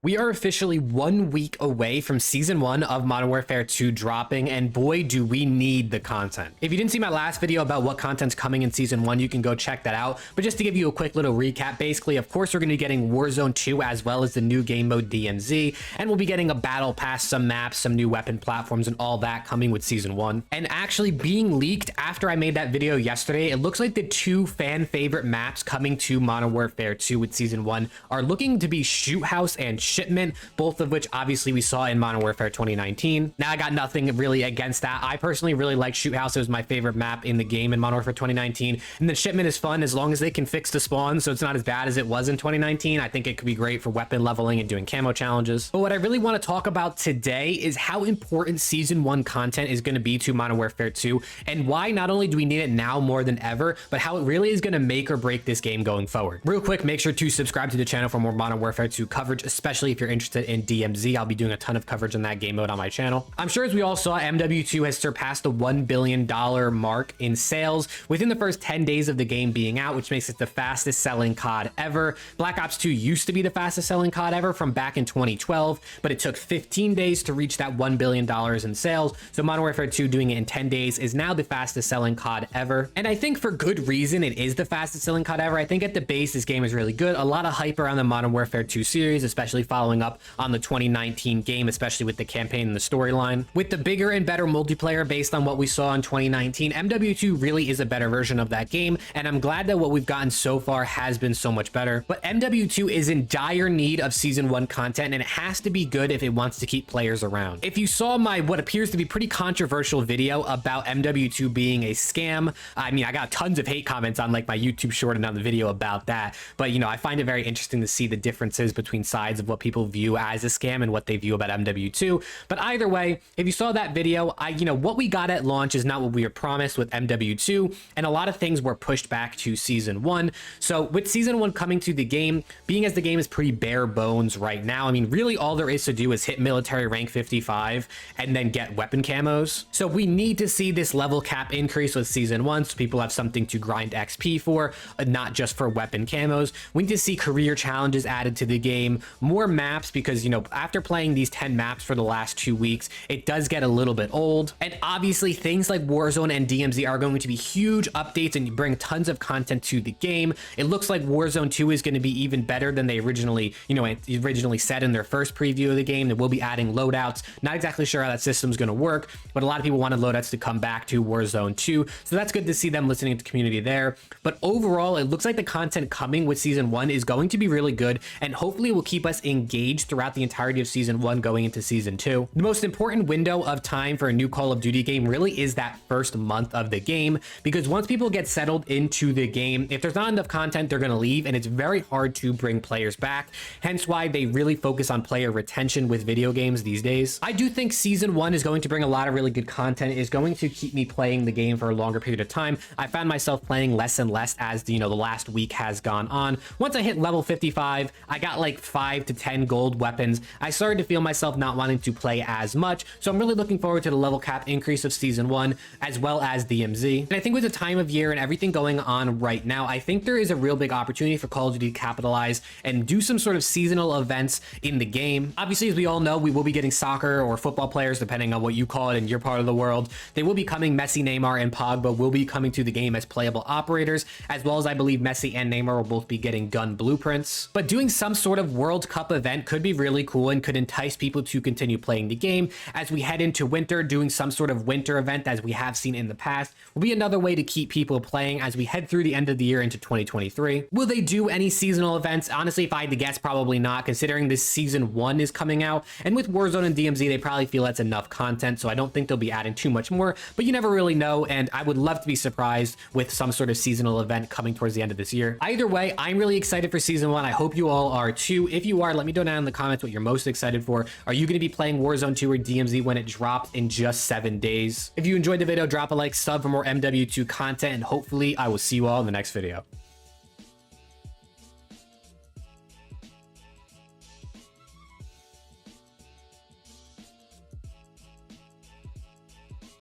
We are officially 1 week away from Season 1 of Modern Warfare 2 dropping, and boy, do we need the content. If you didn't see my last video about what content's coming in Season 1, you can go check that out. But just to give you a quick little recap, basically, of course, we're going to be getting Warzone 2 as well as the new game mode DMZ, and we'll be getting a battle pass, some maps, some new weapon platforms, and all that coming with Season 1. And actually being leaked after I made that video yesterday, it looks like the two fan favorite maps coming to Modern Warfare 2 with Season 1 are looking to be Shoot House and Shipment, both of which obviously we saw in Modern Warfare 2019. Now, I got nothing really against that. I personally really like Shoot House. It was my favorite map in the game in Modern Warfare 2019. And then Shipment is fun as long as they can fix the spawn so it's not as bad as it was in 2019. I think it could be great for weapon leveling and doing camo challenges. But what I really want to talk about today is how important Season 1 content is going to be to Modern Warfare 2, and why not only do we need it now more than ever, but how it really is going to make or break this game going forward. Real quick, make sure to subscribe to the channel for more Modern Warfare 2 coverage, especially if you're interested in DMZ. I'll be doing a ton of coverage on that game mode on my channel. I'm sure as we all saw, MW2 has surpassed the $1 billion mark in sales within the first 10 days of the game being out, which makes it the fastest selling COD ever. Black Ops 2 used to be the fastest selling COD ever from back in 2012, but it took 15 days to reach that $1 billion in sales. So Modern Warfare 2 doing it in 10 days is now the fastest selling COD ever. And I think for good reason it is the fastest selling COD ever. I think at the base, this game is really good. A lot of hype around the Modern Warfare 2 series, especially following up on the 2019 game, especially with the campaign and the storyline. With the bigger and better multiplayer based on what we saw in 2019, MW2 really is a better version of that game, and I'm glad that what we've gotten so far has been so much better. But MW2 is in dire need of Season 1 content, and it has to be good if it wants to keep players around. If you saw my what appears to be pretty controversial video about MW2 being a scam, I mean, I got tons of hate comments on like my YouTube short and on the video about that, but you know, I find it very interesting to see the differences between sides of what people view as a scam and what they view about MW2. But either way, if you saw that video, what we got at launch is not what we were promised with MW2, and a lot of things were pushed back to Season 1. So with Season 1 coming to the game, being as the game is pretty bare bones right now, I mean, really all there is to do is hit military rank 55 and then get weapon camos. So we need to see this level cap increase with Season 1 so people have something to grind XP for, not just for weapon camos. We need to see career challenges added to the game, more maps, because, after playing these 10 maps for the last 2 weeks, it does get a little bit old. And obviously things like Warzone and DMZ are going to be huge updates and bring tons of content to the game. It looks like Warzone 2 is going to be even better than they originally said in their first preview of the game. They will be adding loadouts. Not exactly sure how that system's going to work, but a lot of people wanted loadouts to come back to Warzone 2. So that's good to see them listening to the community there. But overall, it looks like the content coming with Season 1 is going to be really good, and hopefully will keep us engaged throughout the entirety of Season 1 going into Season 2. The most important window of time for a new Call of Duty game really is that first month of the game, because once people get settled into the game, if there's not enough content, they're going to leave, and it's very hard to bring players back. Hence why they really focus on player retention with video games these days. I do think Season 1 is going to bring a lot of really good content. It is going to keep me playing the game for a longer period of time. I found myself playing less and less as the last week has gone on. Once I hit level 55, I got like 5 to 10 gold weapons. I started to feel myself not wanting to play as much, so I'm really looking forward to the level cap increase of Season 1 as well as DMZ. And I think with the time of year and everything going on right now, I think there is a real big opportunity for Call of Duty to capitalize and do some sort of seasonal events in the game. Obviously, as we all know, we will be getting soccer or football players, depending on what you call it in your part of the world. They will be coming. Messi, Neymar, and Pogba will be coming to the game as playable operators, as well as I believe Messi and Neymar will both be getting gun blueprints. But doing some sort of World Cup event could be really cool and could entice people to continue playing the game. As we head into winter, doing some sort of winter event, as we have seen in the past, will be another way to keep people playing as we head through the end of the year into 2023. Will they do any seasonal events? Honestly, if I had to guess, probably not, considering this Season 1 is coming out. And with Warzone and DMZ, they probably feel that's enough content, so I don't think they'll be adding too much more, but you never really know, and I would love to be surprised with some sort of seasonal event coming towards the end of this year. Either way, I'm really excited for Season 1. I hope you all are too. If you are, let me know down in the comments what you're most excited for. Are you going to be playing Warzone 2 or DMZ when it drops in just 7 days? If you enjoyed the video, drop a like, sub for more MW2 content, and hopefully I will see you all in the next video.